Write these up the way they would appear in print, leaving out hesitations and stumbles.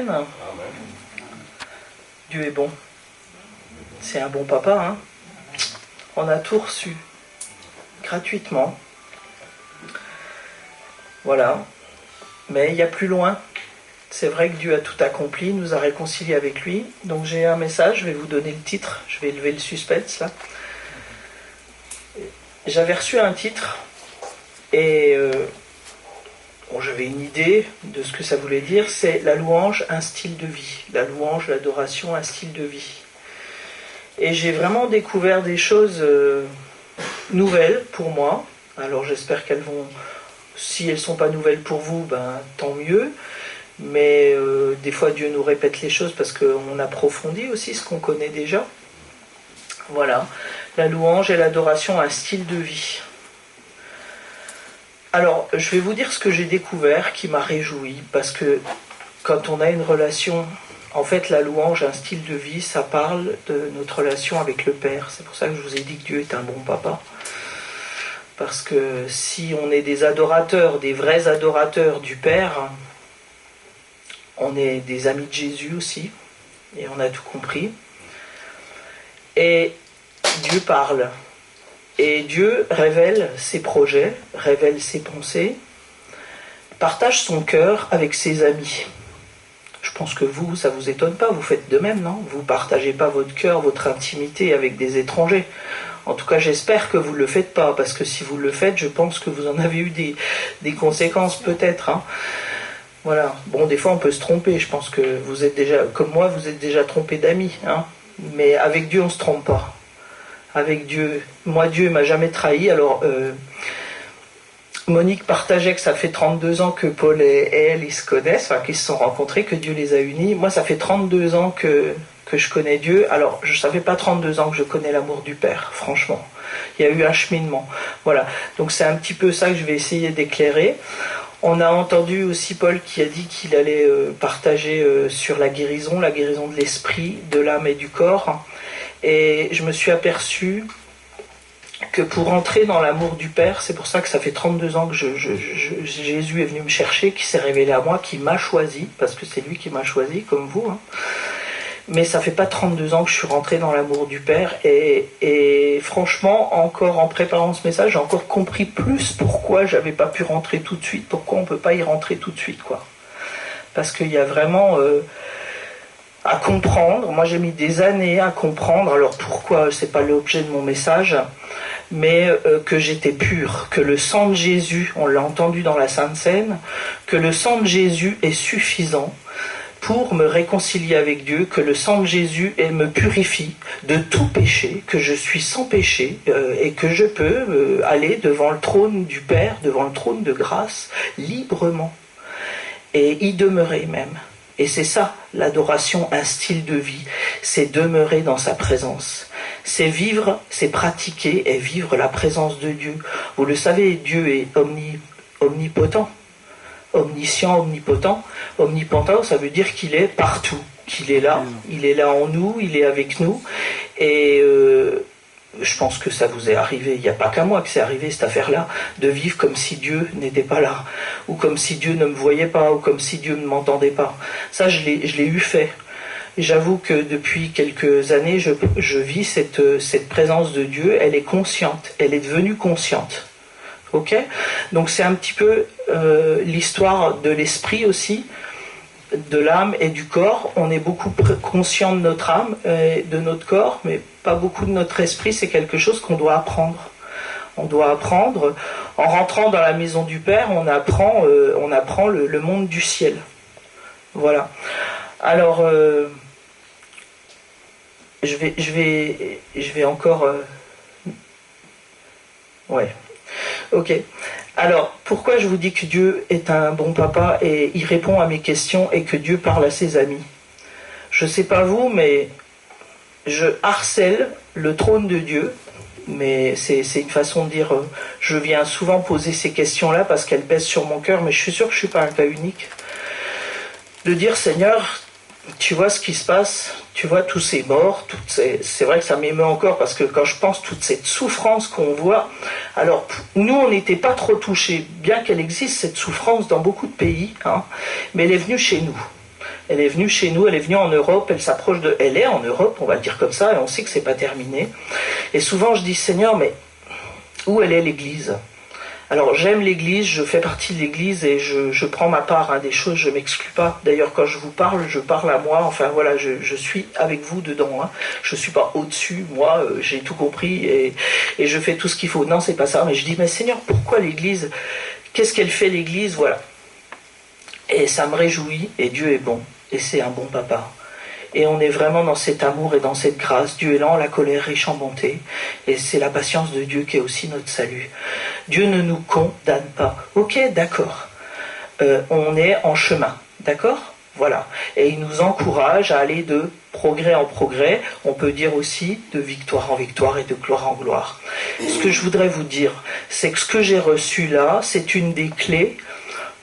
Amen. Dieu est bon. C'est un bon papa, hein. On a tout reçu gratuitement. Voilà. Mais il y a plus loin. C'est vrai que Dieu a tout accompli, nous a réconciliés avec lui. Donc j'ai un message, je vais vous donner le titre. Je vais lever le suspense là. J'avais reçu un titre et j'avais une idée de ce que ça voulait dire. C'est la louange, un style de vie. La louange, l'adoration, un style de vie. Et j'ai vraiment découvert des choses nouvelles pour moi. Alors j'espère qu'elles vont, si elles ne sont pas nouvelles pour vous, ben tant mieux. Mais des fois Dieu nous répète les choses parce qu'on approfondit aussi ce qu'on connaît déjà. Voilà, la louange et l'adoration, un style de vie. Alors, je vais vous dire ce que j'ai découvert qui m'a réjoui, parce que quand on a une relation, en fait la louange, un style de vie, ça parle de notre relation avec le Père. C'est pour ça que je vous ai dit que Dieu est un bon papa. Parce que si on est des adorateurs, des vrais adorateurs du Père, on est des amis de Jésus aussi, et on a tout compris. Et Dieu parle. Et Dieu révèle ses projets, révèle ses pensées, partage son cœur avec ses amis. Je pense que vous, ça ne vous étonne pas, vous faites de même, non? Vous ne partagez pas votre cœur, votre intimité avec des étrangers. En tout cas, j'espère que vous ne le faites pas, parce que si vous le faites, je pense que vous en avez eu des conséquences peut-être, hein. Voilà. Bon, des fois on peut se tromper, je pense que vous êtes déjà, comme moi, vous êtes déjà trompé d'amis, hein. Mais avec Dieu, on ne se trompe pas. Avec Dieu, moi Dieu m'a jamais trahi. Alors Monique partageait que ça fait 32 ans que Paul et elle ils se connaissent, enfin qu'ils se sont rencontrés, que Dieu les a unis. Moi ça fait 32 ans que je connais Dieu. Alors ça fait pas 32 ans que je connais l'amour du Père, franchement. Il y a eu un cheminement. Voilà, donc c'est un petit peu ça que je vais essayer d'éclairer. On a entendu aussi Paul qui a dit qu'il allait partager sur la guérison de l'esprit, de l'âme et du corps. Et je me suis aperçu que pour entrer dans l'amour du Père, c'est pour ça que ça fait 32 ans que Jésus est venu me chercher, qui s'est révélé à moi, qui m'a choisi, parce que c'est lui qui m'a choisi, comme vous, hein. Mais ça fait pas 32 ans que je suis rentré dans l'amour du Père, et franchement, encore en préparant ce message, j'ai encore compris plus pourquoi j'avais pas pu rentrer tout de suite, pourquoi on peut pas y rentrer tout de suite, quoi. Parce qu'il y a vraiment... à comprendre, moi j'ai mis des années à comprendre, alors pourquoi, c'est pas l'objet de mon message, mais que j'étais pur, que le sang de Jésus, on l'a entendu dans la Sainte Seine, que le sang de Jésus est suffisant pour me réconcilier avec Dieu, que le sang de Jésus me purifie de tout péché, que je suis sans péché et que je peux aller devant le trône du Père, devant le trône de grâce, librement, et y demeurer même. Et c'est ça, l'adoration, un style de vie, c'est demeurer dans sa présence. C'est vivre, c'est pratiquer et vivre la présence de Dieu. Vous le savez, Dieu est omnipotent, omniscient, omnipotent. Omnipotent, ça veut dire qu'il est partout, qu'il est là en nous, il est avec nous. Et je pense que ça vous est arrivé, il n'y a pas qu'à moi que c'est arrivé cette affaire-là, de vivre comme si Dieu n'était pas là, ou comme si Dieu ne me voyait pas, ou comme si Dieu ne m'entendait pas. Ça, je l'ai eu fait. Et j'avoue que depuis quelques années, je vis cette présence de Dieu, elle est consciente, elle est devenue consciente. Ok ? Donc c'est un petit peu l'histoire de l'esprit aussi, de l'âme et du corps. On est beaucoup conscient de notre âme et de notre corps, mais pas beaucoup de notre esprit. C'est quelque chose qu'on doit apprendre. On doit apprendre. En rentrant dans la maison du Père, on apprend le monde du ciel. Voilà. Alors, je vais encore... Ouais. Ok. Alors, pourquoi je vous dis que Dieu est un bon papa et il répond à mes questions et que Dieu parle à ses amis? Je ne sais pas vous, mais je harcèle le trône de Dieu. Mais c'est une façon de dire, je viens souvent poser ces questions-là parce qu'elles pèsent sur mon cœur, mais je suis sûr que je ne suis pas un cas unique. De dire, Seigneur, tu vois ce qui se passe, tu vois tous ces morts, c'est vrai que ça m'émeut encore parce que quand je pense toute cette souffrance qu'on voit, alors nous on n'était pas trop touchés, bien qu'elle existe cette souffrance dans beaucoup de pays, hein, mais elle est venue chez nous. Elle est venue chez nous, elle est venue en Europe, elle est en Europe, on va le dire comme ça, et on sait que c'est pas terminé. Et souvent je dis, Seigneur, mais où elle est l'Église? Alors j'aime l'Église, je fais partie de l'Église et je prends ma part des choses, je m'exclus pas. D'ailleurs quand je vous parle, je parle à moi, enfin voilà, je suis avec vous dedans. Je suis pas au-dessus, moi j'ai tout compris et je fais tout ce qu'il faut. Non, c'est pas ça, mais je dis, mais Seigneur, pourquoi l'Église? Qu'est-ce qu'elle fait l'Église? Voilà. Et ça me réjouit, et Dieu est bon, et c'est un bon papa. Et on est vraiment dans cet amour et dans cette grâce. Dieu est lent, la colère riche en bonté. Et c'est la patience de Dieu qui est aussi notre salut. Dieu ne nous condamne pas. Ok, d'accord. On est en chemin. D'accord? Voilà. Et il nous encourage à aller de progrès en progrès. On peut dire aussi de victoire en victoire et de gloire en gloire. Ce que je voudrais vous dire, c'est que ce que j'ai reçu là, c'est une des clés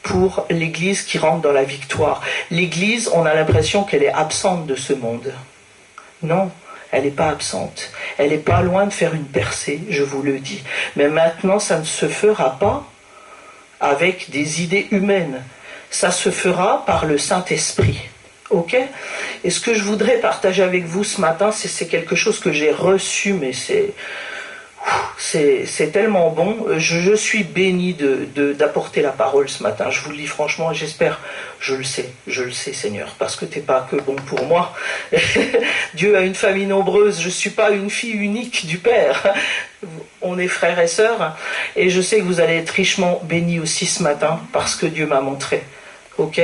pour l'Église qui rentre dans la victoire. L'Église, on a l'impression qu'elle est absente de ce monde. Non, elle n'est pas absente. Elle n'est pas loin de faire une percée, je vous le dis. Mais maintenant, ça ne se fera pas avec des idées humaines. Ça se fera par le Saint-Esprit. Ok? Et ce que je voudrais partager avec vous ce matin, c'est quelque chose que j'ai reçu, mais c'est tellement bon. Je suis béni d'apporter la parole ce matin. Je vous le dis franchement, j'espère, je le sais Seigneur, parce que t'es pas que bon pour moi. Dieu a une famille nombreuse, je suis pas une fille unique du Père. On est frères et sœurs, et je sais que vous allez être richement bénis aussi ce matin, parce que Dieu m'a montré. Ok?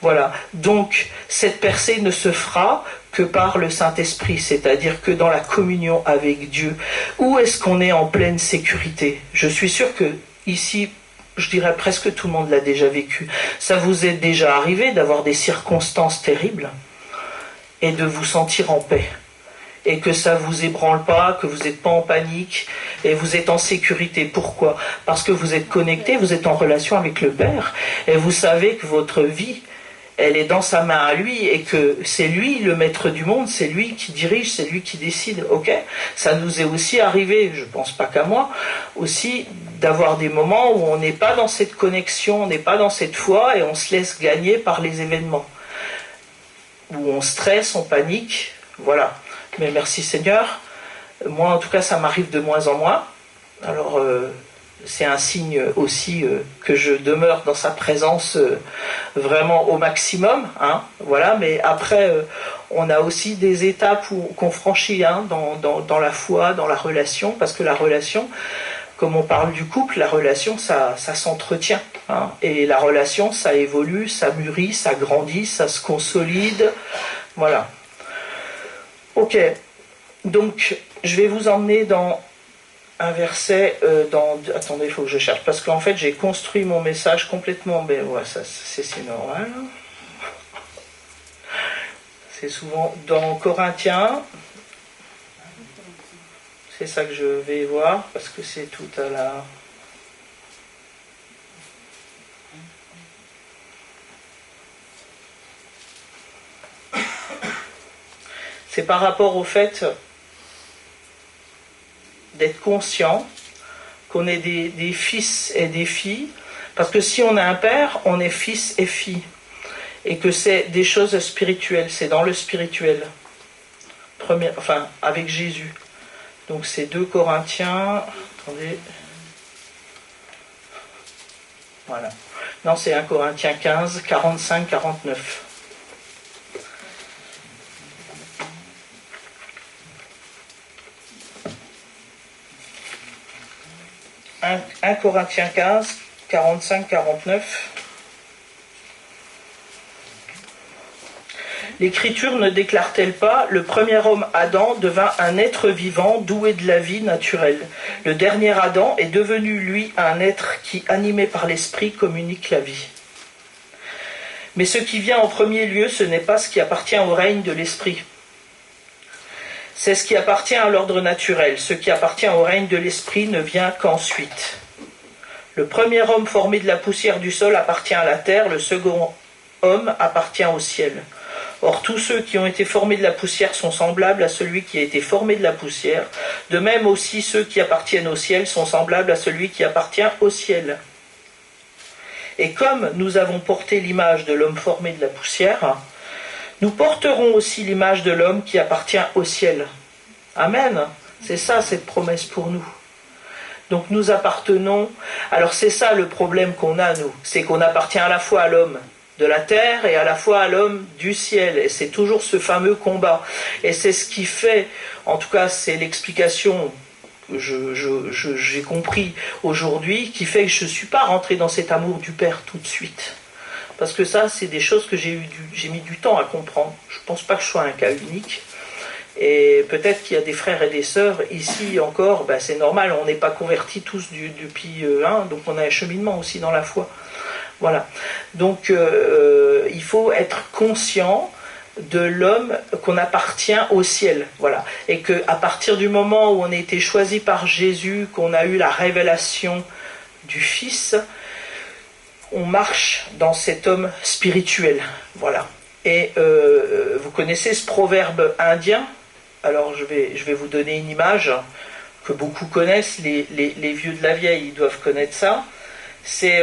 Voilà. Donc, cette percée ne se fera que par le Saint-Esprit, c'est-à-dire que dans la communion avec Dieu. Où est-ce qu'on est en pleine sécurité? Je suis sûr que ici, je dirais presque tout le monde l'a déjà vécu. Ça vous est déjà arrivé d'avoir des circonstances terribles et de vous sentir en paix, et que ça vous ébranle pas, que vous n'êtes pas en panique, et vous êtes en sécurité. Pourquoi? Parce que vous êtes connecté, vous êtes en relation avec le Père, et vous savez que votre vie, elle est dans sa main à lui, et que c'est lui le maître du monde, c'est lui qui dirige, c'est lui qui décide. Ok? Ça nous est aussi arrivé, je pense pas qu'à moi, aussi d'avoir des moments où on n'est pas dans cette connexion, on n'est pas dans cette foi, et on se laisse gagner par les événements. Où on stresse, on panique, voilà. Mais merci Seigneur, moi en tout cas ça m'arrive de moins en moins. Alors c'est un signe aussi que je demeure dans sa présence vraiment au maximum, voilà. Mais après on a aussi des étapes qu'on franchit dans la foi, dans la relation, parce que la relation, comme on parle du couple, la relation ça s'entretient, et la relation ça évolue, ça mûrit, ça grandit, ça se consolide, voilà. Ok, donc je vais vous emmener dans un verset, attendez, il faut que je cherche, parce qu'en fait j'ai construit mon message complètement, mais ouais, ça c'est normal. C'est souvent dans Corinthiens, c'est ça que je vais voir, parce que c'est tout à la... C'est par rapport au fait d'être conscient qu'on est des fils et des filles, parce que si on a un père, on est fils et fille, et que c'est des choses spirituelles, c'est dans le spirituel, avec Jésus. Donc c'est 2 Corinthiens, attendez, voilà, non c'est 1 Corinthiens 15, 45, 49. 1 Corinthiens 15, 45, 49. L'Écriture ne déclare-t-elle pas: le premier homme Adam devint un être vivant, doué de la vie naturelle. Le dernier Adam est devenu, lui, un être qui, animé par l'Esprit, communique la vie. Mais ce qui vient en premier lieu, ce n'est pas ce qui appartient au règne de l'Esprit. C'est ce qui appartient à l'ordre naturel. Ce qui appartient au règne de l'Esprit ne vient qu'ensuite. Le premier homme formé de la poussière du sol appartient à la terre, le second homme appartient au ciel. Or, tous ceux qui ont été formés de la poussière sont semblables à celui qui a été formé de la poussière. De même aussi, ceux qui appartiennent au ciel sont semblables à celui qui appartient au ciel. Et comme nous avons porté l'image de l'homme formé de la poussière, Nous porterons aussi l'image de l'homme qui appartient au ciel. Amen. C'est ça cette promesse pour nous. Donc nous appartenons... Alors c'est ça le problème qu'on a, nous. C'est qu'on appartient à la fois à l'homme de la terre et à la fois à l'homme du ciel. Et c'est toujours ce fameux combat. Et c'est ce qui fait, en tout cas c'est l'explication que j'ai compris aujourd'hui, qui fait que je ne suis pas rentré dans cet amour du Père tout de suite. Parce que ça, c'est des choses que j'ai mis du temps à comprendre. Je ne pense pas que je sois un cas unique. Et peut-être qu'il y a des frères et des sœurs ici encore, ben c'est normal, on n'est pas convertis tous depuis donc on a un cheminement aussi dans la foi. Voilà. Donc il faut être conscient de l'homme qu'on appartient au ciel. Voilà. Et qu'à partir du moment où on a été choisi par Jésus, qu'on a eu la révélation du Fils, on marche dans cet homme spirituel. Voilà. Et vous connaissez ce proverbe indien? Alors je vais vous donner une image que beaucoup connaissent, les vieux de la vieille, ils doivent connaître ça. C'est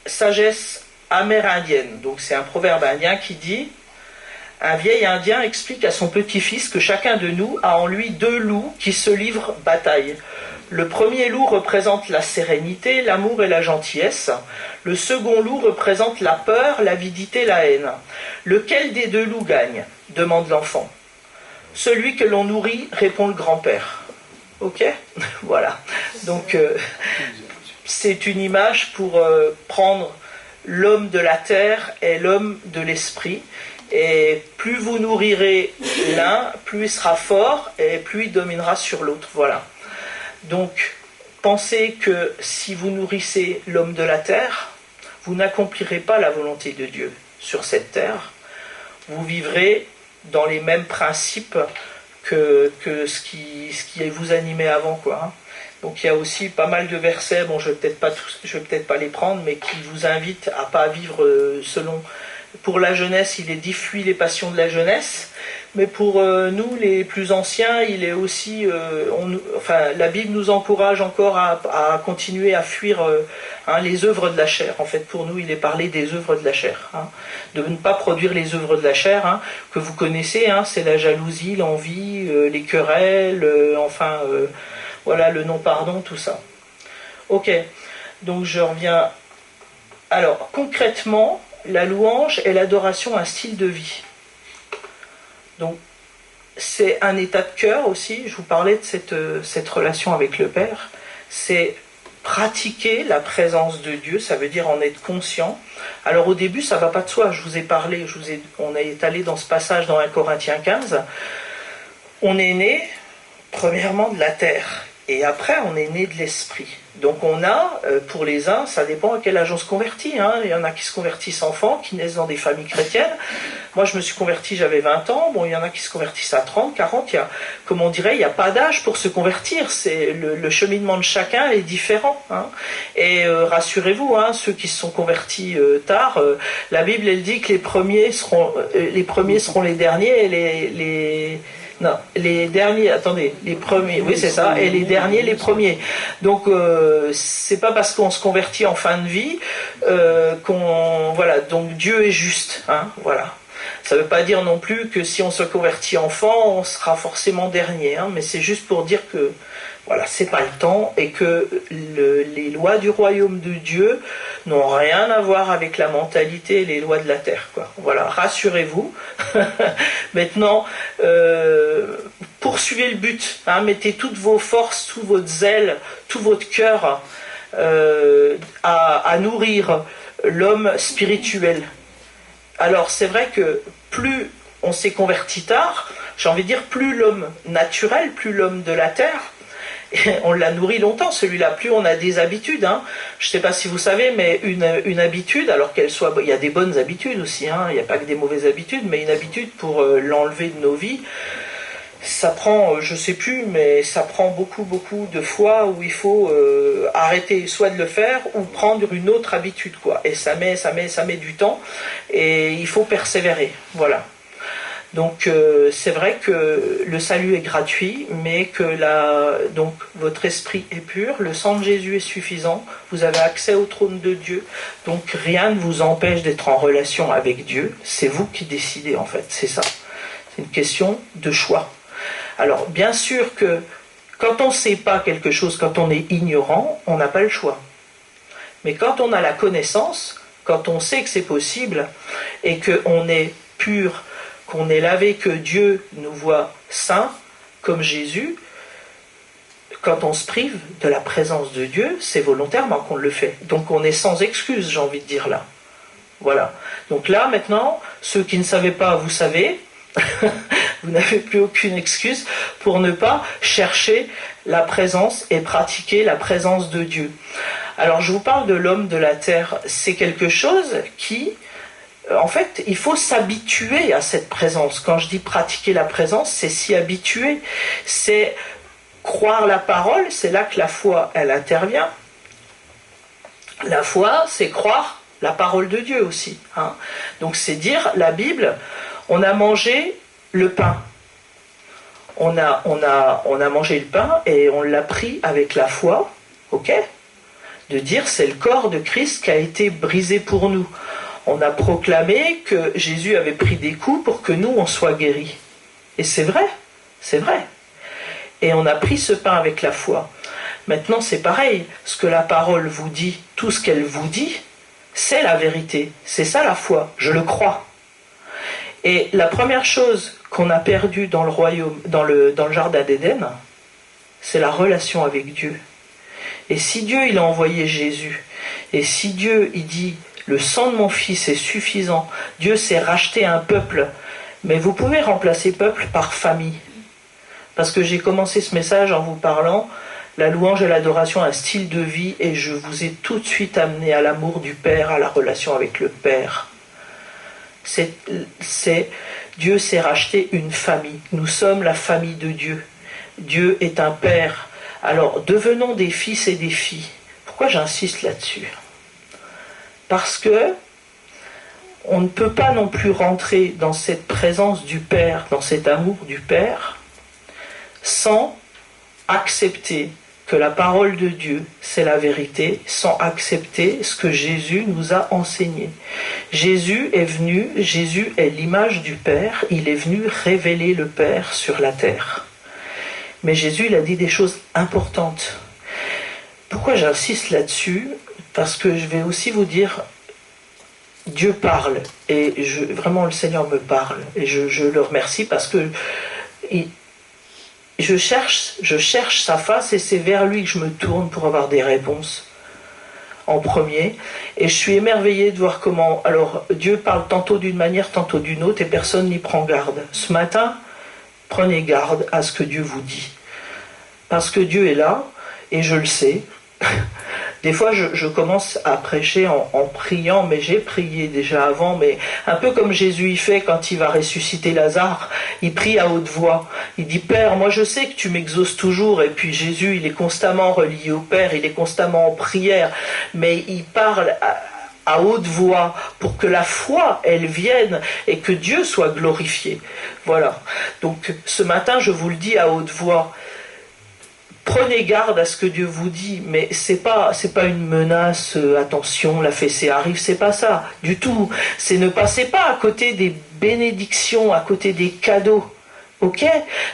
sagesse amérindienne. Donc c'est un proverbe indien qui dit: un vieil indien explique à son petit-fils que chacun de nous a en lui deux loups qui se livrent bataille. Le premier loup représente la sérénité, l'amour et la gentillesse. Le second loup représente la peur, l'avidité, la haine. Lequel des deux loups gagne? Demande l'enfant. Celui que l'on nourrit, répond le grand-père. Ok? Voilà. Donc, c'est une image pour prendre l'homme de la terre et l'homme de l'esprit. Et plus vous nourrirez l'un, plus il sera fort et plus il dominera sur l'autre. Voilà. Donc, pensez que si vous nourrissez l'homme de la terre, vous n'accomplirez pas la volonté de Dieu sur cette terre. Vous vivrez dans les mêmes principes que ce qui vous animait avant, quoi. Donc il y a aussi pas mal de versets, bon je vais peut-être pas les prendre, mais qui vous invitent à pas vivre selon. Pour la jeunesse, il est dit fuis les passions de la jeunesse, mais pour nous les plus anciens, il est aussi, la Bible nous encourage encore à continuer à fuir les œuvres de la chair. En fait, pour nous, il est parlé des œuvres de la chair, de ne pas produire les œuvres de la chair, que vous connaissez, c'est la jalousie, l'envie, les querelles, voilà, le non-pardon, tout ça. Ok, donc je reviens. Alors, concrètement, la louange et l'adoration un style de vie. Donc, c'est un état de cœur aussi. Je vous parlais de cette relation avec le Père. C'est pratiquer la présence de Dieu, ça veut dire en être conscient. Alors, au début, ça ne va pas de soi. Je vous ai parlé, on est allé dans ce passage dans 1 Corinthiens 15. On est né, premièrement, de la terre. Et après, on est né de l'esprit. Donc on a, pour les uns, ça dépend à quel âge on se convertit. Il y en a qui se convertissent enfants, qui naissent dans des familles chrétiennes. Moi, je me suis converti, j'avais 20 ans. Bon, il y en a qui se convertissent à 30, 40. Comme on dirait, il n'y a pas d'âge pour se convertir. C'est le cheminement de chacun est différent. Et rassurez-vous, ceux qui se sont convertis tard, la Bible, elle dit que les premiers seront les derniers et les derniers, les premiers, oui c'est ça, et les derniers, les premiers. Donc c'est pas parce qu'on se convertit en fin de vie donc Dieu est juste, voilà. Ça veut pas dire non plus que si on se convertit enfant, on sera forcément dernier, mais c'est juste pour dire que voilà, c'est pas le temps et que les lois du royaume de Dieu n'ont rien à voir avec la mentalité et les lois de la terre, quoi. Voilà, rassurez-vous. Maintenant, poursuivez le but, mettez toutes vos forces, tout votre zèle, tout votre cœur à nourrir l'homme spirituel. Alors c'est vrai que plus on s'est converti tard, j'ai envie de dire plus l'homme naturel, plus l'homme de la terre, on l'a nourri longtemps celui-là, plus on a des habitudes. Je ne sais pas si vous savez, mais une habitude, alors qu'elle soit... Il y a des bonnes habitudes aussi, il n'y a pas que des mauvaises habitudes, mais une habitude pour l'enlever de nos vies, ça prend, je ne sais plus, mais ça prend beaucoup de fois où il faut arrêter soit de le faire ou prendre une autre habitude, quoi. Et ça met du temps et il faut persévérer, voilà. Donc c'est vrai que le salut est gratuit, mais que donc votre esprit est pur, le sang de Jésus est suffisant, vous avez accès au trône de Dieu, donc rien ne vous empêche d'être en relation avec Dieu, c'est vous qui décidez en fait, c'est ça. C'est une question de choix. Alors bien sûr que quand on ne sait pas quelque chose, quand on est ignorant, on n'a pas le choix. Mais quand on a la connaissance, quand on sait que c'est possible et qu'on est pur, qu'on est lavé, que Dieu nous voit saints, comme Jésus, quand on se prive de la présence de Dieu, c'est volontairement qu'on le fait. Donc on est sans excuse, j'ai envie de dire là. Voilà. Donc là, maintenant, ceux qui ne savaient pas, vous savez, vous n'avez plus aucune excuse pour ne pas chercher la présence et pratiquer la présence de Dieu. Alors je vous parle de l'homme de la terre, c'est quelque chose qui... En fait, il faut s'habituer à cette présence. Quand je dis pratiquer la présence, c'est s'y habituer. C'est croire la parole, c'est là que la foi, elle intervient. La foi, c'est croire la parole de Dieu aussi. Hein. Donc c'est dire, la Bible, on a mangé le pain. On a mangé le pain et on l'a pris avec la foi, ok ? De dire, c'est le corps de Christ qui a été brisé pour nous. On a proclamé que Jésus avait pris des coups pour que nous, on soit guéris. Et c'est vrai, c'est vrai. Et on a pris ce pain avec la foi. Maintenant, c'est pareil. Ce que la parole vous dit, tout ce qu'elle vous dit, c'est la vérité. C'est ça la foi. Je le crois. Et la première chose qu'on a perdue dans le royaume, dans le jardin d'Éden, c'est la relation avec Dieu. Et si Dieu, il a envoyé Jésus, et si Dieu, il dit... Le sang de mon fils est suffisant. Dieu s'est racheté un peuple. Mais vous pouvez remplacer peuple par famille. Parce que j'ai commencé ce message en vous parlant, la louange et l'adoration, un style de vie, et je vous ai tout de suite amené à l'amour du Père, à la relation avec le Père. Dieu s'est racheté une famille. Nous sommes la famille de Dieu. Dieu est un Père. Alors, devenons des fils et des filles. Pourquoi j'insiste là-dessus ? Parce que on ne peut pas non plus rentrer dans cette présence du Père, dans cet amour du Père, sans accepter que la parole de Dieu, c'est la vérité, sans accepter ce que Jésus nous a enseigné. Jésus est l'image du Père, il est venu révéler le Père sur la terre. Mais Jésus, il a dit des choses importantes. Pourquoi j'insiste là-dessus ? Parce que je vais aussi vous dire, Dieu parle, et vraiment le Seigneur me parle, et je le remercie parce que je cherche sa face, et c'est vers lui que je me tourne pour avoir des réponses en premier, et je suis émerveillé de voir comment, alors Dieu parle tantôt d'une manière, tantôt d'une autre, et personne n'y prend garde. Ce matin, prenez garde à ce que Dieu vous dit, parce que Dieu est là, et je le sais. Des fois, je commence à prêcher en priant, mais j'ai prié déjà avant, mais un peu comme Jésus y fait quand il va ressusciter Lazare, il prie à haute voix. Il dit, Père, moi je sais que tu m'exauces toujours, et puis Jésus, il est constamment relié au Père, il est constamment en prière, mais il parle à haute voix pour que la foi, elle vienne et que Dieu soit glorifié. Voilà. Donc, ce matin, je vous le dis à haute voix. Prenez garde à ce que Dieu vous dit, mais c'est pas une menace, attention, la fessée arrive, c'est pas ça, du tout. C'est ne passez pas à côté des bénédictions, à côté des cadeaux, ok ?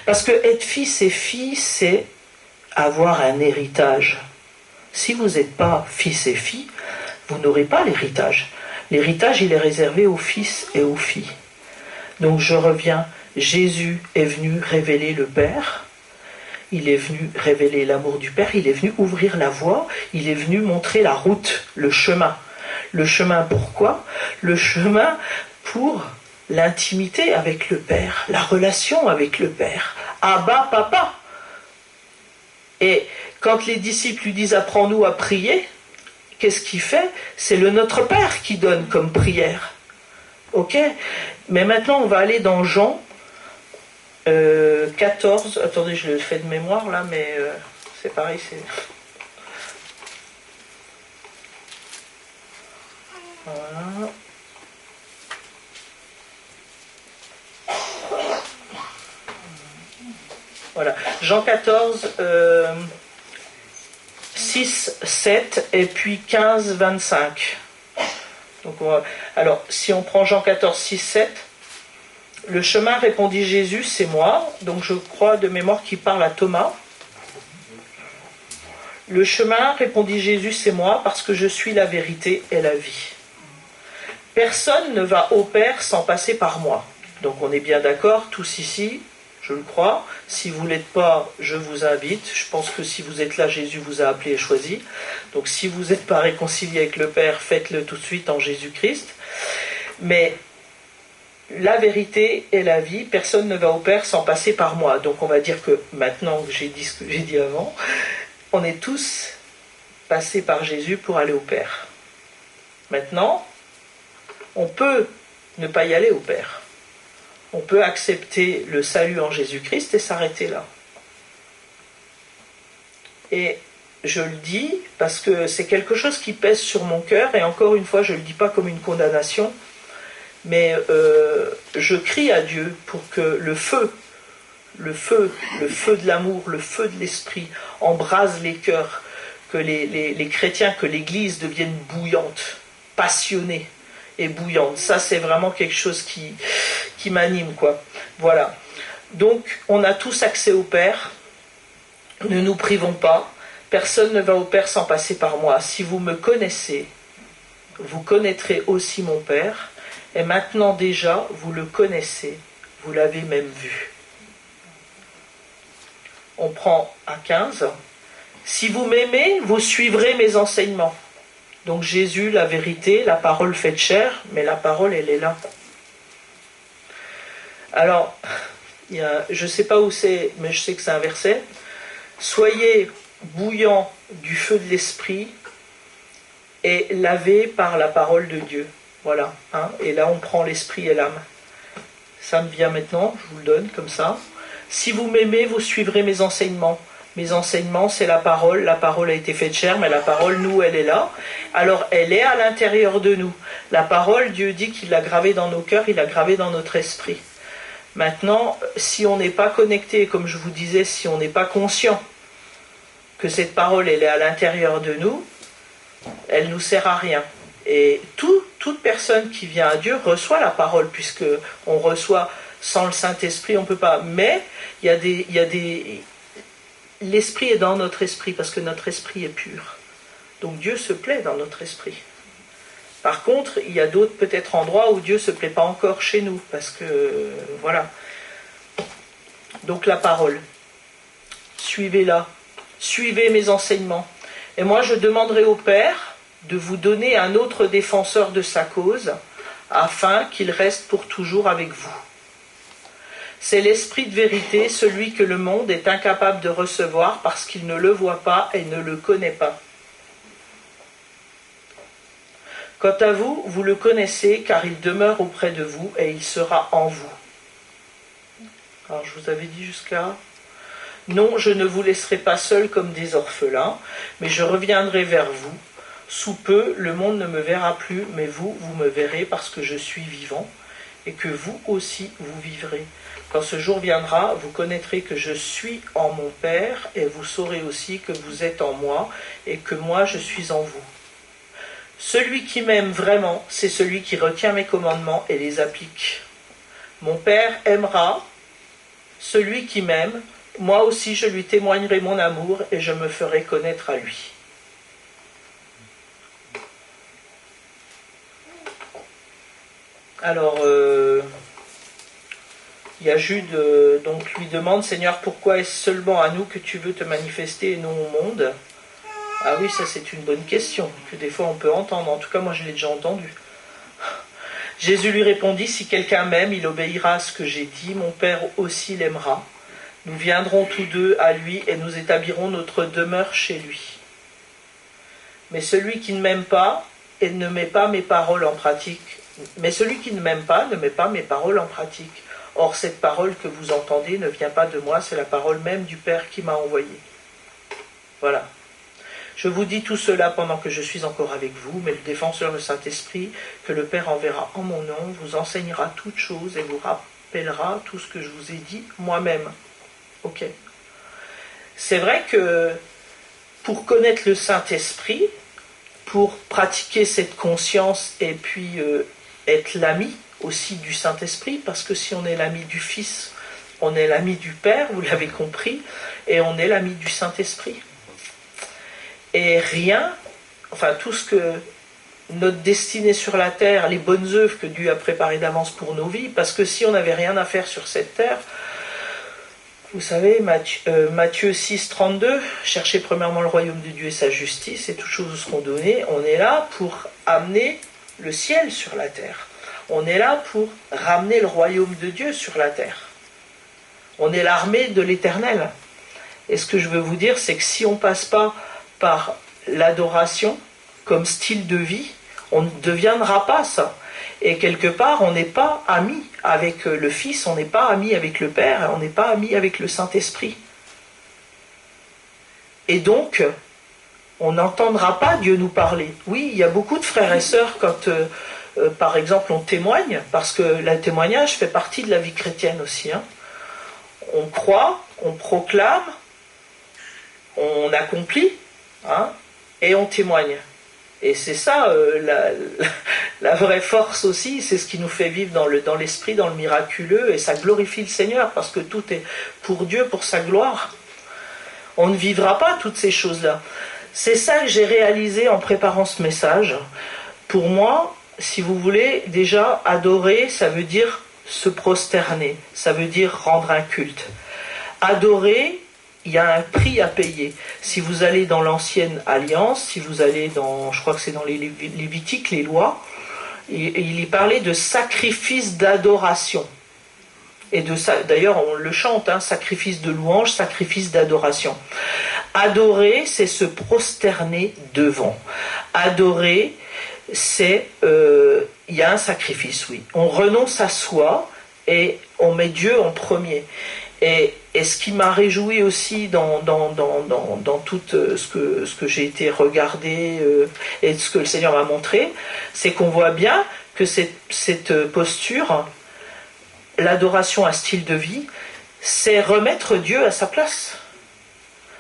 Parce que être fils et fille, c'est avoir un héritage. Si vous n'êtes pas fils et fille, vous n'aurez pas l'héritage. L'héritage, il est réservé aux fils et aux filles. Donc je reviens, Jésus est venu révéler le Père. Il est venu révéler l'amour du Père, il est venu ouvrir la voie, il est venu montrer la route, le chemin. Le chemin pourquoi ? Le chemin pour l'intimité avec le Père, la relation avec le Père. Abba, papa. Et quand les disciples lui disent « apprends-nous à prier », qu'est-ce qu'il fait ? C'est le Notre Père qui donne comme prière. Ok ? Mais maintenant, on va aller dans Jean 14, attendez, je le fais de mémoire là, mais c'est pareil, c'est... Voilà. Voilà. Jean 14, 6, 7 et puis 15, 25. Donc alors, si on prend Jean 14, 6, 7, le chemin, répondit Jésus, c'est moi. Donc je crois de mémoire qu'il parle à Thomas. Le chemin, répondit Jésus, c'est moi, parce que je suis la vérité et la vie. Personne ne va au Père sans passer par moi. Donc on est bien d'accord, tous ici, je le crois. Si vous ne l'êtes pas, je vous invite. Je pense que si vous êtes là, Jésus vous a appelé et choisi. Donc si vous n'êtes pas réconcilié avec le Père, faites-le tout de suite en Jésus-Christ. Mais la vérité et la vie, personne ne va au Père sans passer par moi. Donc on va dire que maintenant que j'ai dit ce que j'ai dit avant, on est tous passés par Jésus pour aller au Père. Maintenant, on peut ne pas y aller au Père. On peut accepter le salut en Jésus-Christ et s'arrêter là. Et je le dis parce que c'est quelque chose qui pèse sur mon cœur, et encore une fois, je ne le dis pas comme une condamnation, mais je crie à Dieu pour que le feu de l'amour, le feu de l'esprit embrase les cœurs, que les chrétiens, que l'Église devienne bouillante, passionnée et bouillante. Ça, c'est vraiment quelque chose qui m'anime, quoi. Voilà. Donc, on a tous accès au Père. Ne nous privons pas. Personne ne va au Père sans passer par moi. Si vous me connaissez, vous connaîtrez aussi mon Père. Et maintenant déjà, vous le connaissez. Vous l'avez même vu. On prend à 15. Si vous m'aimez, vous suivrez mes enseignements. Donc Jésus, la vérité, la parole faite chair, mais la parole, elle est là. Alors, je ne sais pas où c'est, mais je sais que c'est un verset. Soyez bouillants du feu de l'esprit et lavés par la parole de Dieu. Voilà. Hein, et là, on prend l'esprit et l'âme. Ça me vient maintenant, je vous le donne comme ça. Si vous m'aimez, vous suivrez mes enseignements. Mes enseignements, c'est la parole. La parole a été faite chair, mais la parole, nous, elle est là. Alors, elle est à l'intérieur de nous. La parole, Dieu dit qu'il l'a gravée dans nos cœurs, il l'a gravée dans notre esprit. Maintenant, si on n'est pas connecté, comme je vous disais, si on n'est pas conscient que cette parole, elle est à l'intérieur de nous, elle ne nous sert à rien. Et toute personne qui vient à Dieu reçoit la parole, puisque on reçoit sans le Saint-Esprit, on ne peut pas. Mais il y a des l'esprit est dans notre esprit, parce que notre esprit est pur. Donc Dieu se plaît dans notre esprit. Par contre, il y a d'autres peut-être endroits où Dieu ne se plaît pas encore chez nous, parce que, voilà. Donc la parole, suivez-la, suivez mes enseignements. Et moi, je demanderai au Père de vous donner un autre défenseur de sa cause, afin qu'il reste pour toujours avec vous. C'est l'esprit de vérité, celui que le monde est incapable de recevoir parce qu'il ne le voit pas et ne le connaît pas. Quant à vous, vous le connaissez car il demeure auprès de vous et il sera en vous. Alors je vous avais dit jusqu'à... Non, je ne vous laisserai pas seuls comme des orphelins, mais je reviendrai vers vous. Sous peu, le monde ne me verra plus, mais vous, vous me verrez parce que je suis vivant et que vous aussi, vous vivrez. Quand ce jour viendra, vous connaîtrez que je suis en mon Père et vous saurez aussi que vous êtes en moi et que moi je suis en vous. Celui qui m'aime vraiment, c'est celui qui retient mes commandements et les applique. Mon Père aimera celui qui m'aime, moi aussi je lui témoignerai mon amour et je me ferai connaître à lui. Alors, il y a Jude, donc lui demande, Seigneur, pourquoi est-ce seulement à nous que tu veux te manifester et non au monde? Ah oui, ça c'est une bonne question, que des fois on peut entendre, en tout cas moi je l'ai déjà entendu. Jésus lui répondit, si quelqu'un m'aime, il obéira à ce que j'ai dit, mon Père aussi l'aimera. Nous viendrons tous deux à lui et nous établirons notre demeure chez lui. Mais celui qui ne m'aime pas et ne met pas mes paroles en pratique, mais celui qui ne m'aime pas ne met pas mes paroles en pratique. Or, cette parole que vous entendez ne vient pas de moi, c'est la parole même du Père qui m'a envoyé. Voilà. Je vous dis tout cela pendant que je suis encore avec vous, mais le défenseur, le Saint-Esprit, que le Père enverra en mon nom, vous enseignera toutes choses et vous rappellera tout ce que je vous ai dit moi-même. Ok. c'est vrai que pour connaître le Saint-Esprit, pour pratiquer cette conscience et puis être l'ami aussi du Saint-Esprit, parce que si on est l'ami du Fils, on est l'ami du Père, vous l'avez compris, et on est l'ami du Saint-Esprit. Et rien, enfin tout ce que notre destinée sur la terre, les bonnes œuvres que Dieu a préparées d'avance pour nos vies, parce que si on n'avait rien à faire sur cette terre, vous savez, Matthieu 6, 32, cherchez premièrement le royaume de Dieu et sa justice, et toutes choses vous seront données. On est là pour amener le ciel sur la terre. On est là pour ramener le royaume de Dieu sur la terre. On est l'armée de l'Éternel. Et ce que je veux vous dire, c'est que si on ne passe pas par l'adoration comme style de vie, on ne deviendra pas ça. Et quelque part, on n'est pas ami avec le Fils, on n'est pas ami avec le Père, on n'est pas ami avec le Saint-Esprit. Et donc, on n'entendra pas Dieu nous parler. Oui, il y a beaucoup de frères et sœurs quand, par exemple, on témoigne, parce que le témoignage fait partie de la vie chrétienne aussi. Hein. On croit, on proclame, on accomplit, hein, et on témoigne. Et c'est ça la vraie force aussi, c'est ce qui nous fait vivre dans l'esprit, dans le miraculeux, et ça glorifie le Seigneur, parce que tout est pour Dieu, pour sa gloire. On ne vivra pas toutes ces choses-là. C'est ça que j'ai réalisé en préparant ce message. Pour moi, si vous voulez, déjà, adorer, ça veut dire se prosterner, ça veut dire rendre un culte. Adorer, il y a un prix à payer. Si vous allez dans l'ancienne alliance, si vous allez dans, je crois que c'est dans les Lévitiques, les lois, il y parlait de sacrifice d'adoration. Et de ça, d'ailleurs, on le chante, hein, sacrifice de louange, sacrifice d'adoration. Adorer, c'est se prosterner devant. Adorer, c'est, il y a un sacrifice, oui. On renonce à soi et on met Dieu en premier. Et ce qui m'a réjoui aussi dans tout ce que j'ai été regardé et ce que le Seigneur m'a montré, c'est qu'on voit bien que cette posture, l'adoration à style de vie, c'est remettre Dieu à sa place.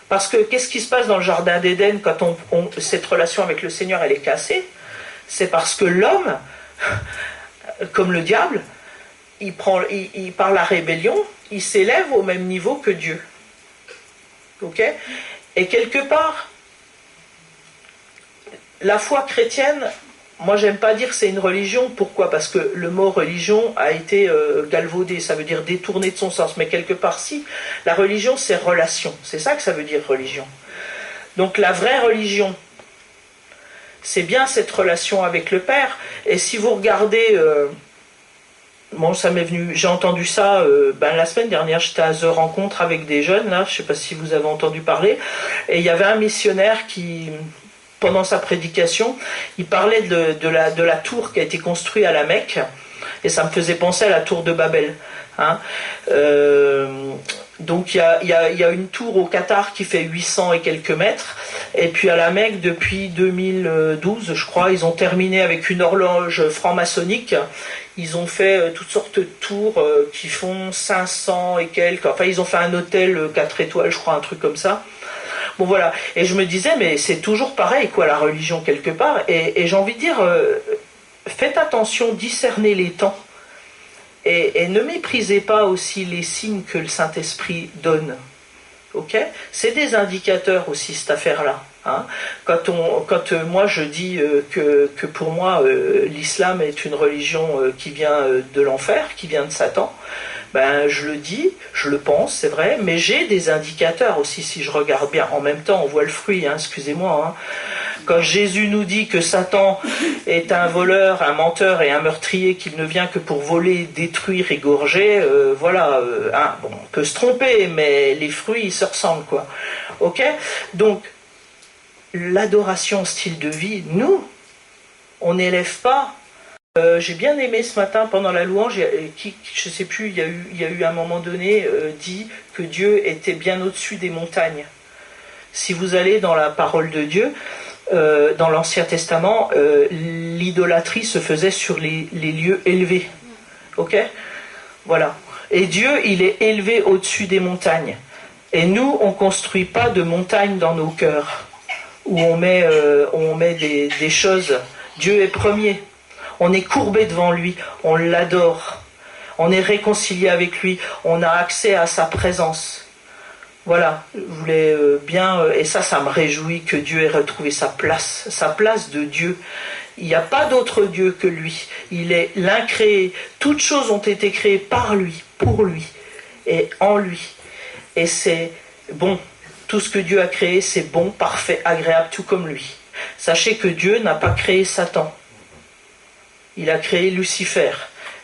Parce que qu'est-ce qui se passe dans le jardin d'Éden quand cette relation avec le Seigneur elle est cassée? C'est parce que l'homme, comme le diable, il par la rébellion, il s'élève au même niveau que Dieu. Ok? Et quelque part, la foi chrétienne, moi j'aime pas dire que c'est une religion. Pourquoi? Parce que le mot religion a été galvaudé, ça veut dire détourné de son sens. Mais quelque part, si, la religion c'est relation. C'est ça que ça veut dire religion. Donc la vraie religion, c'est bien cette relation avec le Père. Et si vous regardez... bon, ça m'est venu, j'ai entendu ça la semaine dernière, j'étais à The Rencontre avec des jeunes, là, je ne sais pas si vous avez entendu parler, et il y avait un missionnaire qui, pendant sa prédication, il parlait de la tour qui a été construite à la Mecque, et ça me faisait penser à la tour de Babel. Hein. Donc il y a une tour au Qatar qui fait 800 et quelques mètres, et puis à la Mecque, depuis 2012, je crois, ils ont terminé avec une horloge franc-maçonnique. Ils ont fait toutes sortes de tours qui font 500 et quelques, enfin ils ont fait un hôtel 4 étoiles, je crois, un truc comme ça. Bon voilà, et je me disais, mais c'est toujours pareil, quoi, la religion quelque part, et j'ai envie de dire, faites attention, discernez les temps. Et ne méprisez pas aussi les signes que le Saint-Esprit donne. Ok? C'est des indicateurs aussi, cette affaire-là. Hein? Quand moi je dis que pour moi l'islam est une religion qui vient de l'enfer, qui vient de Satan, ben je le dis, je le pense, c'est vrai, mais j'ai des indicateurs aussi si je regarde bien. En même temps, on voit le fruit, hein, excusez-moi. Hein. Quand Jésus nous dit que Satan est un voleur, un menteur et un meurtrier, qu'il ne vient que pour voler, détruire, égorger, voilà, hein, bon, on peut se tromper, mais les fruits ils se ressemblent, quoi. Ok? Donc l'adoration style de vie, nous, on n'élève pas. J'ai bien aimé ce matin pendant la louange, je ne sais plus, il y a eu à un moment donné dit que Dieu était bien au-dessus des montagnes. Si vous allez dans la parole de Dieu, dans l'Ancien Testament, l'idolâtrie se faisait sur les lieux élevés. Ok? Voilà. Et Dieu, il est élevé au-dessus des montagnes. Et nous, on ne construit pas de montagnes dans nos cœurs, où on met des choses. Dieu est premier. On est courbé devant lui, on l'adore. On est réconcilié avec lui, on a accès à sa présence. Voilà, je voulais bien, et ça me réjouit que Dieu ait retrouvé sa place de Dieu. Il n'y a pas d'autre Dieu que lui. Il est l'incréé. Toutes choses ont été créées par lui, pour lui et en lui. Et c'est bon. Tout ce que Dieu a créé, c'est bon, parfait, agréable, tout comme lui. Sachez que Dieu n'a pas créé Satan. Il a créé Lucifer.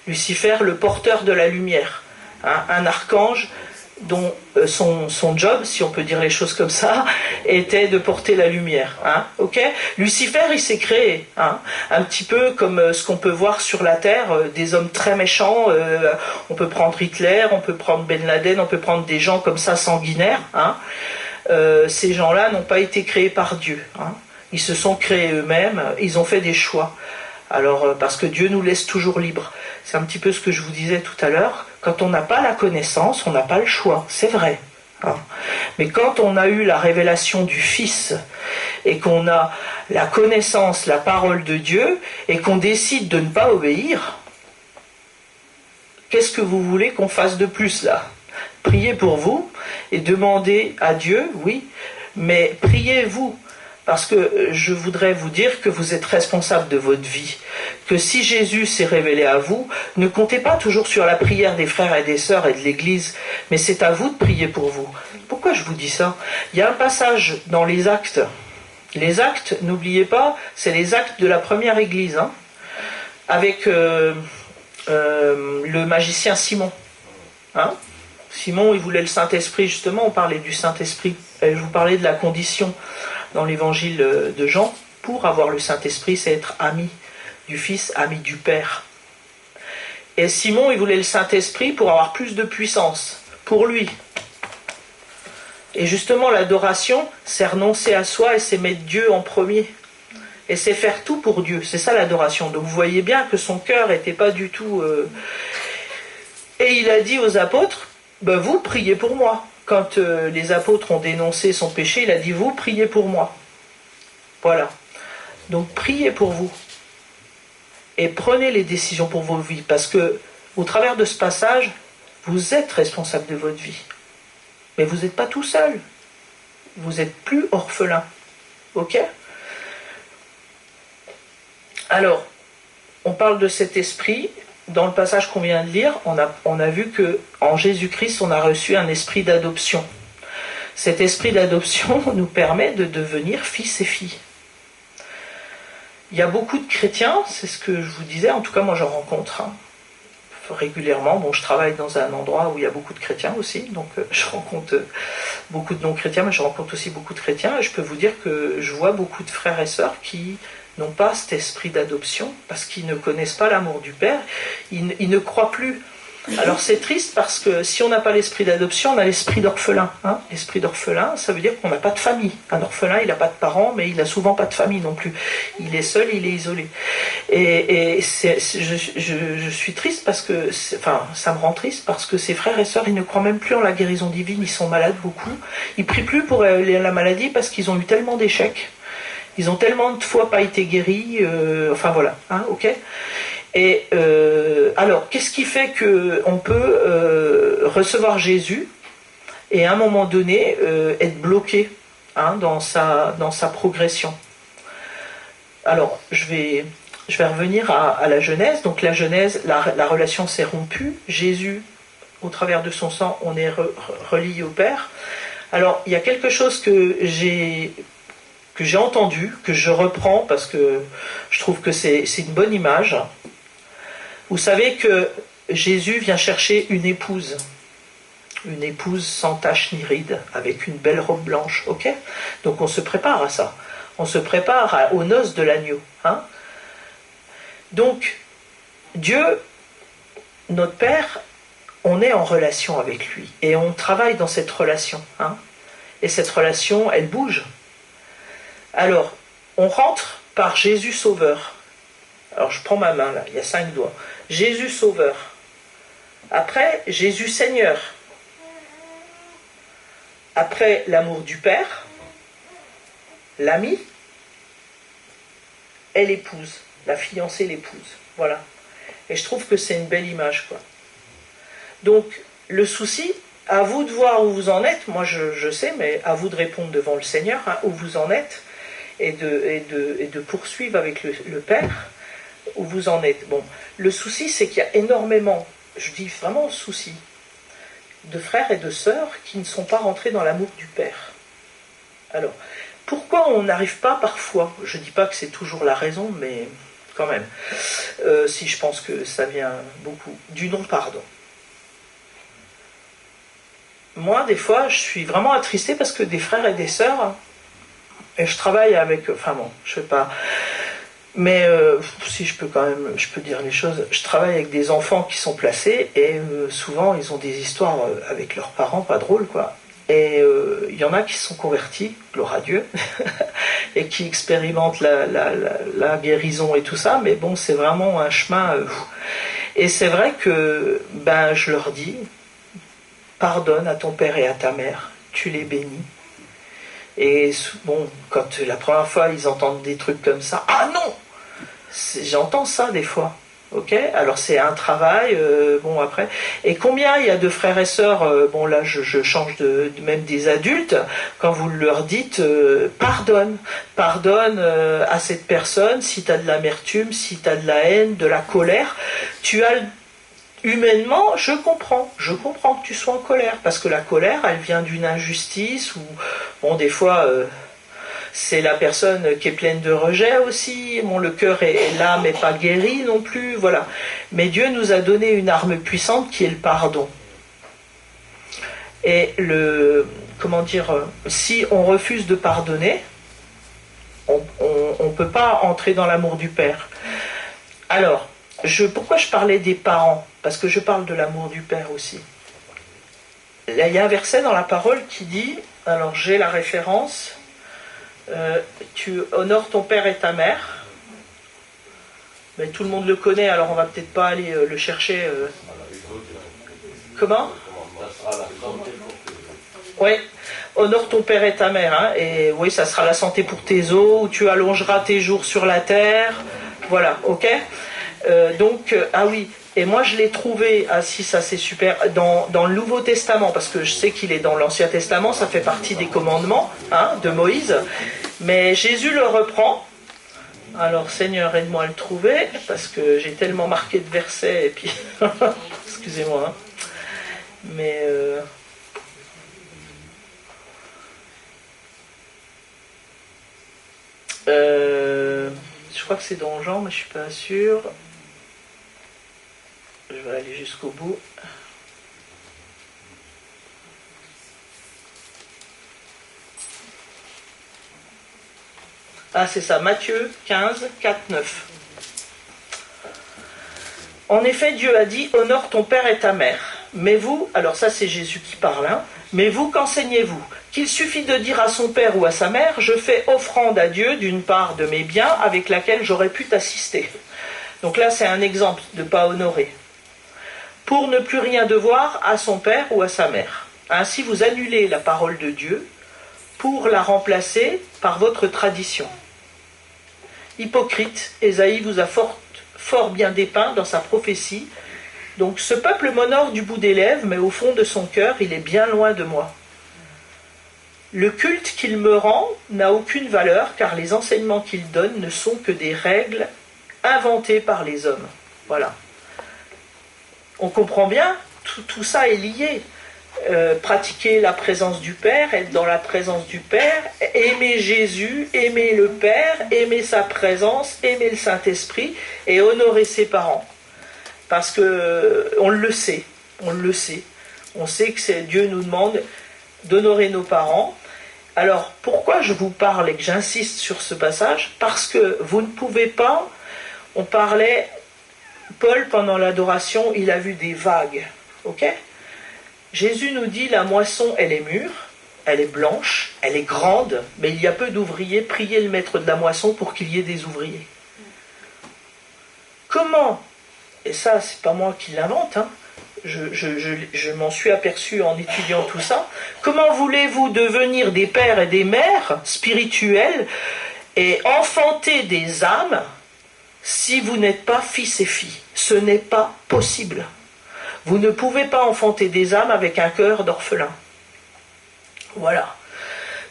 Lucifer, le porteur de la lumière. Hein, un archange dont son job, si on peut dire les choses comme ça, était de porter la lumière. Hein, okay. Lucifer, il s'est créé. Hein, un petit peu comme ce qu'on peut voir sur la Terre, des hommes très méchants. On peut prendre Hitler, on peut prendre Ben Laden, on peut prendre des gens comme ça sanguinaires. Hein. Ces gens-là n'ont pas été créés par Dieu. Hein. Ils se sont créés eux-mêmes, ils ont fait des choix. Alors, parce que Dieu nous laisse toujours libres. C'est un petit peu ce que je vous disais tout à l'heure. Quand on n'a pas la connaissance, on n'a pas le choix. C'est vrai. Hein. Mais quand on a eu la révélation du Fils et qu'on a la connaissance, la parole de Dieu, et qu'on décide de ne pas obéir, qu'est-ce que vous voulez qu'on fasse de plus là ? Priez pour vous et demandez à Dieu, oui, mais priez-vous. Parce que je voudrais vous dire que vous êtes responsable de votre vie. Que si Jésus s'est révélé à vous, ne comptez pas toujours sur la prière des frères et des sœurs et de l'Église, mais c'est à vous de prier pour vous. Pourquoi je vous dis ça ? Il y a un passage dans les Actes. Les Actes, n'oubliez pas, c'est les Actes de la première Église, hein, avec le magicien Simon. Hein ? Simon, il voulait le Saint-Esprit, justement, on parlait du Saint-Esprit. Et je vous parlais de la condition dans l'évangile de Jean, pour avoir le Saint-Esprit, c'est être ami du Fils, ami du Père. Et Simon, il voulait le Saint-Esprit pour avoir plus de puissance, pour lui. Et justement, l'adoration, c'est renoncer à soi et c'est mettre Dieu en premier. Et c'est faire tout pour Dieu, c'est ça l'adoration. Donc vous voyez bien que son cœur n'était pas du tout... Et il a dit aux apôtres, ben vous, priez pour moi. Quand les apôtres ont dénoncé son péché, il a dit, vous, priez pour moi. Voilà. Donc, priez pour vous. Et prenez les décisions pour vos vies. Parce que, au travers de ce passage, vous êtes responsable de votre vie. Mais vous n'êtes pas tout seul. Vous n'êtes plus orphelin. Ok ? Alors, on parle de cet esprit. Dans le passage qu'on vient de lire, on a vu qu'en Jésus-Christ, on a reçu un esprit d'adoption. Cet esprit d'adoption nous permet de devenir fils et filles. Il y a beaucoup de chrétiens, c'est ce que je vous disais, en tout cas moi j'en rencontre régulièrement. Bon, je travaille dans un endroit où il y a beaucoup de chrétiens aussi, donc je rencontre beaucoup de non-chrétiens, mais je rencontre aussi beaucoup de chrétiens, et je peux vous dire que je vois beaucoup de frères et sœurs qui n'ont pas cet esprit d'adoption, parce qu'ils ne connaissent pas l'amour du Père, ils ne croient plus. Alors c'est triste parce que si on n'a pas l'esprit d'adoption, on a l'esprit d'orphelin. Hein. L'esprit d'orphelin, ça veut dire qu'on n'a pas de famille. Un orphelin, il n'a pas de parents, mais il n'a souvent pas de famille non plus. Il est seul, il est isolé. Et je suis triste parce que, ça me rend triste parce que ces frères et sœurs, ils ne croient même plus en la guérison divine, ils sont malades beaucoup. Ils prient plus pour la maladie parce qu'ils ont eu tellement d'échecs. Ils ont tellement de fois pas été guéris, enfin voilà, hein, ok. Et alors, qu'est-ce qui fait qu'on peut recevoir Jésus et à un moment donné être bloqué dans sa progression? Alors, je vais revenir à la Genèse. Donc la Genèse, la relation s'est rompue. Jésus, au travers de son sang, on est relié au Père. Alors, il y a quelque chose que j'ai entendu, que je reprends parce que je trouve que c'est une bonne image. Vous savez que Jésus vient chercher une épouse sans tache ni ride, avec une belle robe blanche, ok ? Donc on se prépare à ça. On se prépare aux noces de l'agneau. Hein ? Donc, Dieu, notre Père, on est en relation avec lui. Et on travaille dans cette relation. Hein ? Et cette relation, elle bouge. Alors, on rentre par Jésus Sauveur. Alors je prends ma main là, il y a 5 doigts. Jésus Sauveur. Après, Jésus Seigneur. Après, l'amour du père, l'ami, et l'épouse, la fiancée, l'épouse. Voilà. Et je trouve que c'est une belle image, quoi. Donc, le souci, à vous de voir où vous en êtes. Moi, je sais, mais à vous de répondre devant le Seigneur, hein, où vous en êtes, et de poursuivre avec le Père, où vous en êtes. Bon, le souci, c'est qu'il y a énormément, je dis vraiment souci, de frères et de sœurs qui ne sont pas rentrés dans l'amour du Père. Alors, pourquoi on n'arrive pas parfois, je ne dis pas que c'est toujours la raison, mais quand même, si je pense que ça vient beaucoup, du non-pardon. Moi, des fois, je suis vraiment attristée parce que des frères et des sœurs, et je travaille avec, enfin bon, je sais pas, mais si je peux quand même, je peux dire les choses, je travaille avec des enfants qui sont placés, et souvent, ils ont des histoires avec leurs parents, pas drôles, quoi. Et il y en a qui se sont convertis, gloire à Dieu, et qui expérimentent la guérison et tout ça, mais bon, c'est vraiment un chemin. Et c'est vrai que, ben, je leur dis, pardonne à ton père et à ta mère, tu les bénis. Et bon, quand la première fois ils entendent des trucs comme ça, ah non, j'entends ça des fois. Ok, alors c'est un travail, bon après. Et combien il y a de frères et sœurs, bon là je change même des adultes, quand vous leur dites pardonne à cette personne, si tu as de l'amertume, si tu as de la haine, de la colère, tu as humainement, je comprends que tu sois en colère, parce que la colère, elle vient d'une injustice, ou bon des fois c'est la personne qui est pleine de rejet aussi, bon, le cœur est là mais pas guéri non plus, voilà. Mais Dieu nous a donné une arme puissante qui est le pardon. Et comment dire, si on refuse de pardonner, on ne peut pas entrer dans l'amour du Père. Alors, pourquoi je parlais des parents? Parce que je parle de l'amour du Père aussi. Il y a un verset dans la parole qui dit, alors j'ai la référence, tu honores ton père et ta mère, mais tout le monde le connaît, alors on va peut-être pas aller le chercher. Comment? Oui, honore ton père et ta mère, hein, et oui, ça sera la santé pour tes os, où tu allongeras tes jours sur la terre, voilà, ok. Donc, ah oui, et moi je l'ai trouvé, ah si, ça c'est super, dans le Nouveau Testament, parce que je sais qu'il est dans l'Ancien Testament, ça fait partie des commandements, hein, de Moïse, mais Jésus le reprend. Alors Seigneur, aide-moi à le trouver, parce que j'ai tellement marqué de versets, et puis, excusez-moi, hein. Mais... je crois que c'est dans Jean, mais je suis pas sûr. Je vais aller jusqu'au bout. Ah, c'est ça, Matthieu 15, 4, 9. En effet, Dieu a dit, honore ton père et ta mère. Mais vous, alors ça c'est Jésus qui parle, hein, mais vous, qu'enseignez-vous? Qu'il suffit de dire à son père ou à sa mère, je fais offrande à Dieu d'une part de mes biens avec laquelle j'aurais pu t'assister. Donc là, c'est un exemple de ne pas honorer. Pour ne plus rien devoir à son père ou à sa mère. Ainsi, vous annulez la parole de Dieu pour la remplacer par votre tradition. Hypocrite, Ésaïe vous a fort bien dépeint dans sa prophétie. Donc, ce peuple m'honore du bout des lèvres, mais au fond de son cœur, il est bien loin de moi. Le culte qu'il me rend n'a aucune valeur, car les enseignements qu'il donne ne sont que des règles inventées par les hommes. Voilà. On comprend bien, tout ça est lié. Pratiquer la présence du Père, être dans la présence du Père, aimer Jésus, aimer le Père, aimer sa présence, aimer le Saint-Esprit et honorer ses parents. Parce que on le sait. On sait que Dieu nous demande d'honorer nos parents. Alors pourquoi je vous parle et que j'insiste sur ce passage? Parce que vous ne pouvez pas, on parlait, Paul pendant l'adoration, il a vu des vagues, ok? Jésus nous dit, la moisson, elle est mûre, elle est blanche, elle est grande, mais il y a peu d'ouvriers, priez le maître de la moisson pour qu'il y ait des ouvriers. Comment? Et ça, c'est pas moi qui l'invente, hein. je m'en suis aperçu en étudiant tout ça. Comment voulez-vous devenir des pères et des mères spirituels et enfanter des âmes si vous n'êtes pas fils et filles? Ce n'est pas possible. Vous ne pouvez pas enfanter des âmes avec un cœur d'orphelin. Voilà.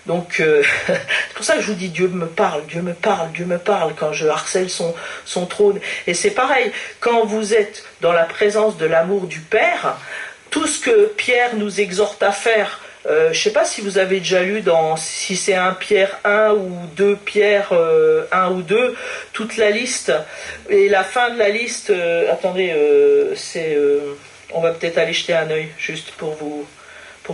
Donc, c'est pour ça que je vous dis, Dieu me parle, Dieu me parle, Dieu me parle quand je harcèle son trône. Et c'est pareil, quand vous êtes dans la présence de l'amour du Père, tout ce que Pierre nous exhorte à faire, je ne sais pas si vous avez déjà lu si c'est 1 Pierre 1 ou 2 Pierre 1 ou 2, toute la liste, et la fin de la liste, attendez, on va peut-être aller jeter un œil, juste pour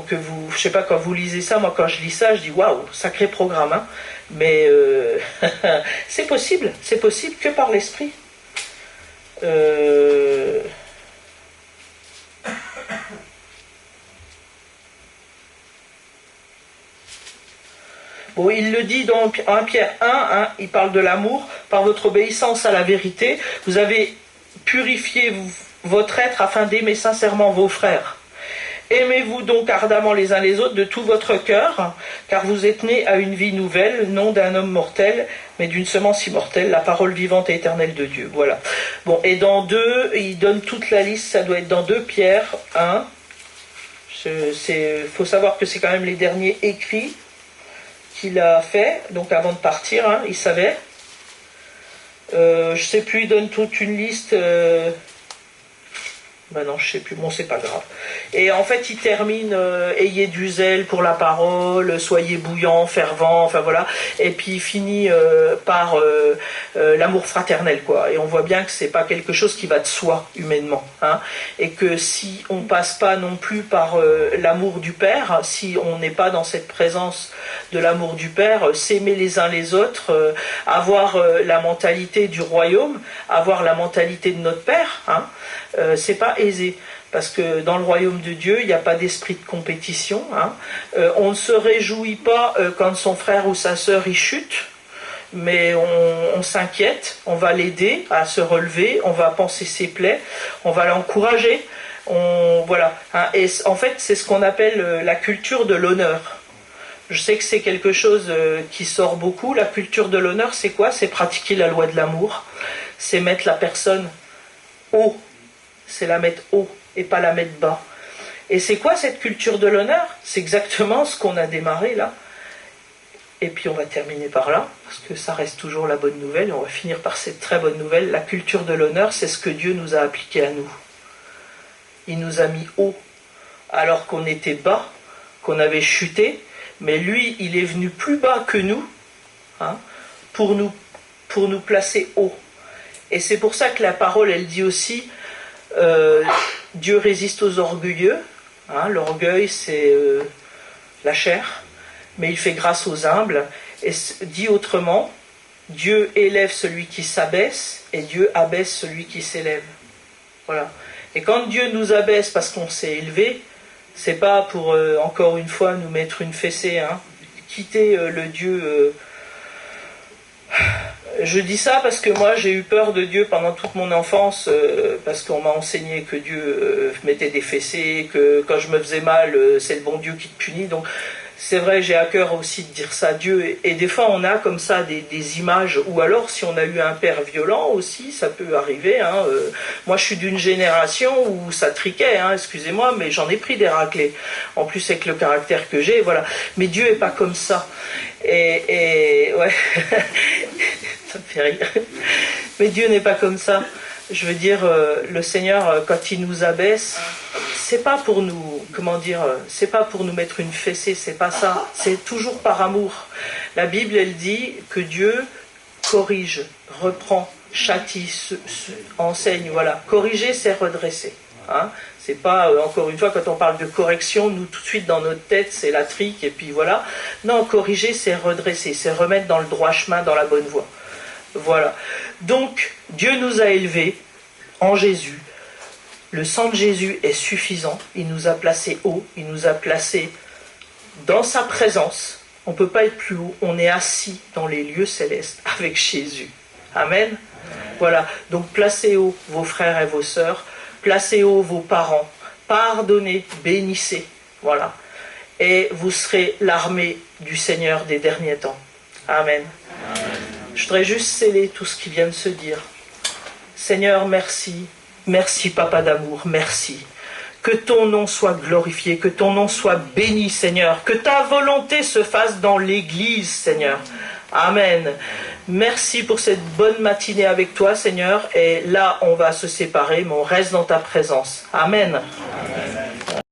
que vous, je sais pas, quand vous lisez ça, moi quand je lis ça, je dis waouh, sacré programme, hein. Mais c'est possible que par l'esprit. Bon, il le dit donc, 1 Pierre 1, hein, il parle de l'amour, par votre obéissance à la vérité, vous avez purifié votre être afin d'aimer sincèrement vos frères. Aimez-vous donc ardemment les uns les autres de tout votre cœur, car vous êtes nés à une vie nouvelle, non d'un homme mortel, mais d'une semence immortelle, la parole vivante et éternelle de Dieu. Voilà. Bon, et dans 2, il donne toute la liste, ça doit être dans 2 Pierre 1. Faut savoir que c'est quand même les derniers écrits qu'il a fait, donc avant de partir, hein, il savait. Je sais plus, il donne toute une liste... Ben non, je sais plus, bon, c'est pas grave. Et en fait, il termine ayez du zèle pour la parole, soyez bouillants, fervents, enfin voilà. Et puis il finit par l'amour fraternel, quoi. Et on voit bien que c'est pas quelque chose qui va de soi humainement, hein. Et que si on passe pas non plus par l'amour du Père, si on n'est pas dans cette présence de l'amour du Père, s'aimer les uns les autres, avoir la mentalité du royaume, avoir la mentalité de notre Père, hein, c'est pas aisé, parce que dans le royaume de Dieu, il n'y a pas d'esprit de compétition, hein. On ne se réjouit pas quand son frère ou sa sœur y chute, mais on s'inquiète, on va l'aider à se relever, on va panser ses plaies, on va l'encourager, voilà, hein. Et en fait, c'est ce qu'on appelle la culture de l'honneur. Je sais que c'est quelque chose qui sort beaucoup. La culture de l'honneur, c'est quoi? C'est pratiquer la loi de l'amour, c'est mettre la personne haut, c'est la mettre haut et pas la mettre bas. Et c'est quoi cette culture de l'honneur? C'est exactement ce qu'on a démarré là. Et puis on va terminer par là, parce que ça reste toujours la bonne nouvelle, et on va finir par cette très bonne nouvelle. La culture de l'honneur, c'est ce que Dieu nous a appliqué à nous. Il nous a mis haut, alors qu'on était bas, qu'on avait chuté, mais lui, il est venu plus bas que nous, hein, pour nous placer haut. Et c'est pour ça que la parole, elle dit aussi, Dieu résiste aux orgueilleux, hein, l'orgueil c'est la chair, mais il fait grâce aux humbles. Et dit autrement, Dieu élève celui qui s'abaisse et Dieu abaisse celui qui s'élève. Voilà. Et quand Dieu nous abaisse parce qu'on s'est élevé, c'est pas pour encore une fois nous mettre une fessée, hein. Quitter le Dieu. Je dis ça parce que moi j'ai eu peur de Dieu pendant toute mon enfance, parce qu'on m'a enseigné que Dieu mettait des fessées, que quand je me faisais mal, c'est le bon Dieu qui te punit. Donc c'est vrai, j'ai à cœur aussi de dire ça à Dieu. Et des fois on a comme ça des images, ou alors si on a eu un père violent aussi, ça peut arriver, hein. Moi je suis d'une génération où ça triquait, hein, excusez-moi, mais j'en ai pris des raclés. En plus avec le caractère que j'ai, voilà. Mais Dieu est pas comme ça. Et ouais, ça me fait rire. Mais Dieu n'est pas comme ça. Je veux dire, le Seigneur, quand il nous abaisse, c'est pas pour nous, comment dire, c'est pas pour nous mettre une fessée, c'est pas ça. C'est toujours par amour. La Bible, elle dit que Dieu corrige, reprend, châtie, enseigne, voilà. Corriger, c'est redresser, hein. C'est pas, encore une fois, quand on parle de correction, nous, tout de suite, dans notre tête, c'est la trique, et puis voilà. Non, corriger, c'est redresser, c'est remettre dans le droit chemin, dans la bonne voie. Voilà. Donc, Dieu nous a élevés en Jésus. Le sang de Jésus est suffisant. Il nous a placés haut. Il nous a placés dans sa présence. On ne peut pas être plus haut. On est assis dans les lieux célestes avec Jésus. Amen. Voilà. Donc, placez haut vos frères et vos sœurs. Placez haut vos parents. pardonnez, bénissez. Voilà. Et vous serez l'armée du Seigneur des derniers temps. Amen. Amen. Je voudrais juste sceller tout ce qui vient de se dire. Seigneur, merci. Merci, Papa d'amour, merci. Que ton nom soit glorifié, que ton nom soit béni, Seigneur. Que ta volonté se fasse dans l'Église, Seigneur. Amen. Merci pour cette bonne matinée avec toi, Seigneur. Et là, on va se séparer, mais on reste dans ta présence. Amen.